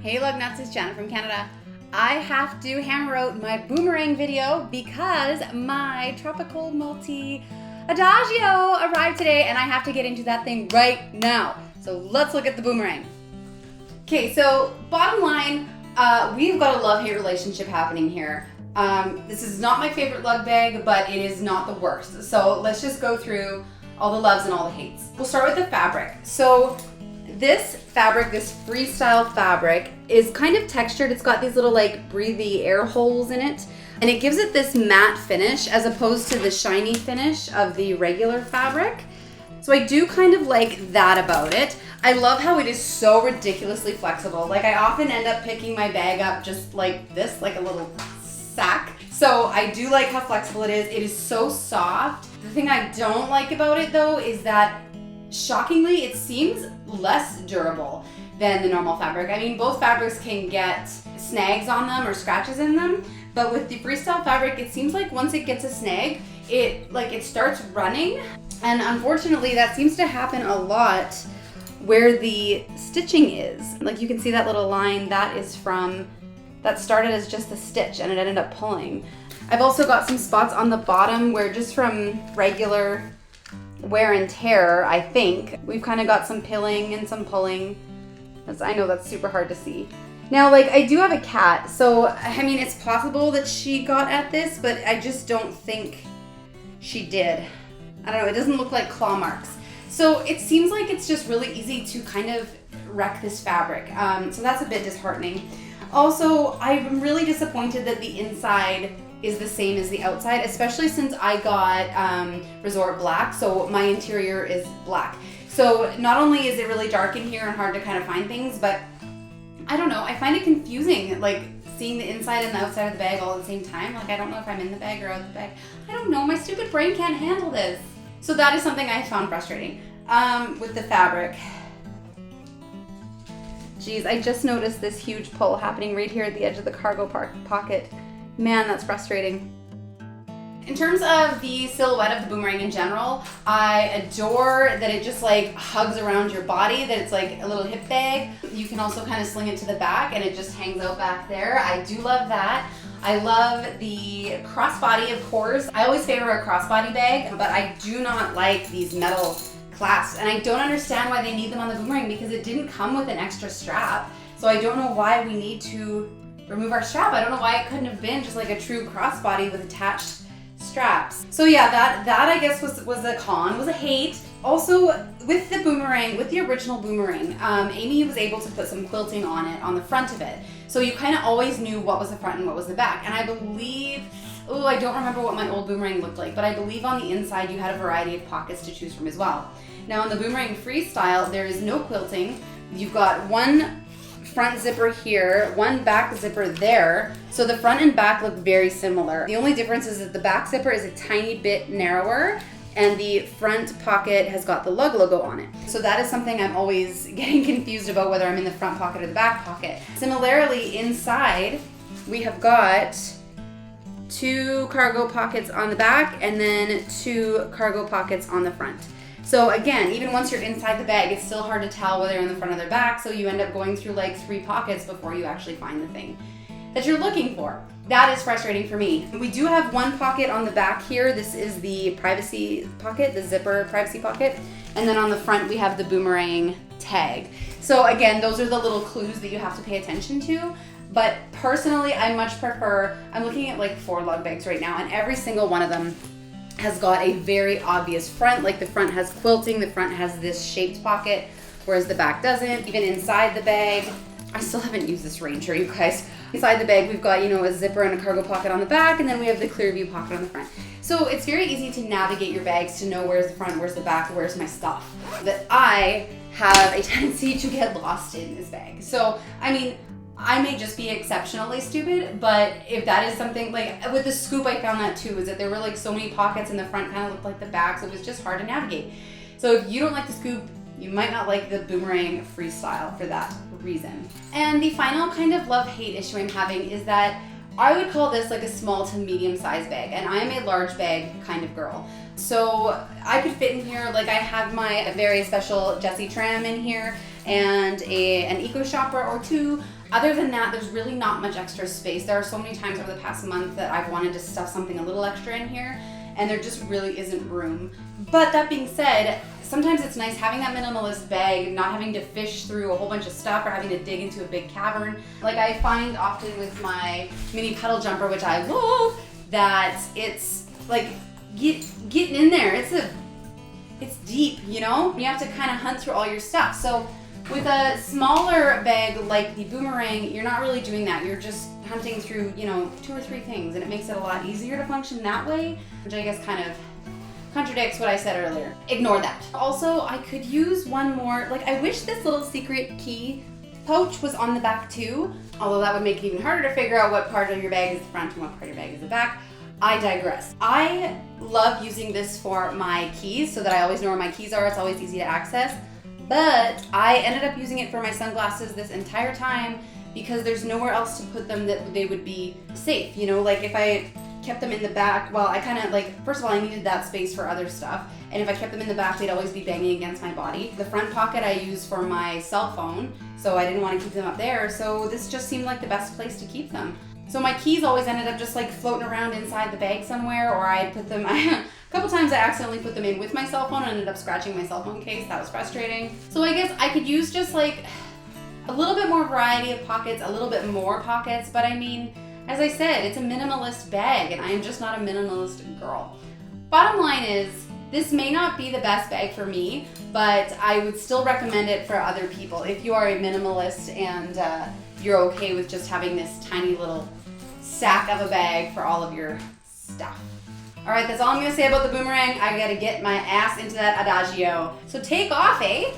Hey lug nuts, it's Janna from Canada. I have to hammer out my Boomerang video because my tropical multi Adagio arrived today and I have to get into that thing right now. So let's look at the Boomerang. Okay, so bottom line, we've got a love-hate relationship happening here. This is not my favorite lug bag, but it is not the worst. So let's just go through all the loves and all the hates. We'll start with the fabric. So this fabric, this freestyle fabric, is kind of textured. It's got these little like breathy air holes in it, and it gives it this matte finish as opposed to the shiny finish of the regular fabric. So I do kind of like that about it. I love how it is so ridiculously flexible. Like I often end up picking my bag up just like this, like a little sack. So I do like how flexible it is. It is so soft. The thing I don't like about it though is that shockingly, it seems less durable than the normal fabric. I mean, both fabrics can get snags on them or scratches in them, but with the freestyle fabric, it seems like once it gets a snag, it starts running. And unfortunately, that seems to happen a lot where the stitching is. Like you can see that little line, that started as just a stitch and it ended up pulling. I've also got some spots on the bottom where just from regular wear and tear, I think, we've kind of got some pilling and some pulling. I know that's super hard to see. Now, like, I do have a cat, so, I mean, it's possible that she got at this, but I just don't think she did. I don't know, it doesn't look like claw marks. So it seems like it's just really easy to kind of wreck this fabric. So that's a bit disheartening. Also, I'm really disappointed that the inside is the same as the outside, especially since I got Resort Black, so my interior is black. So not only is it really dark in here and hard to kind of find things, but I don't know, I find it confusing, like seeing the inside and the outside of the bag all at the same time. Like I don't know if I'm in the bag or out of the bag. I don't know, my stupid brain can't handle this. So that is something I found frustrating. With the fabric. Geez, I just noticed this huge pull happening right here at the edge of the cargo pocket. Man, that's frustrating. In terms of the silhouette of the Boomerang in general, I adore that it just like hugs around your body, that it's like a little hip bag. You can also kind of sling it to the back and it just hangs out back there. I do love that. I love the crossbody, of course. I always favor a crossbody bag, but I do not like these metal clasps, and I don't understand why they need them on the Boomerang because it didn't come with an extra strap. So I don't know why we need to remove our strap. I don't know why it couldn't have been just like a true crossbody with attached straps. So yeah, that I guess was a con, was a hate. Also, with the Boomerang, with the original Boomerang, Amy was able to put some quilting on it, on the front of it. So you kind of always knew what was the front and what was the back. And I believe, I don't remember what my old Boomerang looked like, but I believe on the inside you had a variety of pockets to choose from as well. Now on the Boomerang Freestyle, there is no quilting. You've got one front zipper here, one back zipper there. So the front and back look very similar. The only difference is that the back zipper is a tiny bit narrower and the front pocket has got the lug logo on it. So that is something I'm always getting confused about, whether I'm in the front pocket or the back pocket. Similarly, inside, we have got 2 cargo pockets on the back and then 2 cargo pockets on the front. So again, even once you're inside the bag, it's still hard to tell whether you're in the front or the back, so you end up going through like 3 pockets before you actually find the thing that you're looking for. That is frustrating for me. We do have one pocket on the back here. This is the privacy pocket, the zipper privacy pocket. And then on the front, we have the Boomerang tag. So again, those are the little clues that you have to pay attention to. But personally, I much prefer, I'm looking at like 4 lug bags right now, and every single one of them has got a very obvious front. Like the front has quilting, the front has this shaped pocket, whereas the back doesn't. Even inside the bag, I still haven't used this Ranger, you guys. Inside the bag, we've got, a zipper and a cargo pocket on the back, and then we have the clear view pocket on the front. So it's very easy to navigate your bags to know where's the front, where's the back, where's my stuff. But I have a tendency to get lost in this bag. So, I mean, I may just be exceptionally stupid, but if that is something, like with the scoop I found that too, is that there were like so many pockets and the front kind of looked like the back, so it was just hard to navigate. So if you don't like the scoop, you might not like the Boomerang Freestyle for that reason. And the final kind of love-hate issue I'm having is that I would call this like a small to medium size bag, and I am a large bag kind of girl. So I could fit in here, like I have my very special Jessie Tram in here and an Eco Shopper or 2. Other than that, there's really not much extra space. There are so many times over the past month that I've wanted to stuff something a little extra in here, and there just really isn't room. But that being said, sometimes it's nice having that minimalist bag, not having to fish through a whole bunch of stuff or having to dig into a big cavern. Like I find often with my mini pedal jumper, which I love, that it's like getting in there. It's deep, you know? You have to kind of hunt through all your stuff. So with a smaller bag like the Boomerang, you're not really doing that. You're just hunting through, you know, 2 or 3 things, and it makes it a lot easier to function that way, which I guess kind of contradicts what I said earlier. Ignore that. Also, I could use one more, like I wish this little secret key pouch was on the back too, although that would make it even harder to figure out what part of your bag is the front and what part of your bag is the back. I digress. I love using this for my keys so that I always know where my keys are. It's always easy to access. But I ended up using it for my sunglasses this entire time because there's nowhere else to put them that they would be safe. You know, like if I kept them in the back, well, I kind of like, first of all, I needed that space for other stuff. And if I kept them in the back, they'd always be banging against my body. The front pocket I use for my cell phone, so I didn't want to keep them up there. So this just seemed like the best place to keep them. So my keys always ended up just like floating around inside the bag somewhere, or I'd put them, a couple times I accidentally put them in with my cell phone and ended up scratching my cell phone case. That was frustrating. So I guess I could use just like a little bit more variety of pockets, a little bit more pockets, but I mean, as I said, it's a minimalist bag and I am just not a minimalist girl. Bottom line is, this may not be the best bag for me, but I would still recommend it for other people. If you are a minimalist and you're okay with just having this tiny little sack of a bag for all of your stuff. All right, that's all I'm gonna say about the Boomerang. I gotta get my ass into that Adagio. So take off, eh?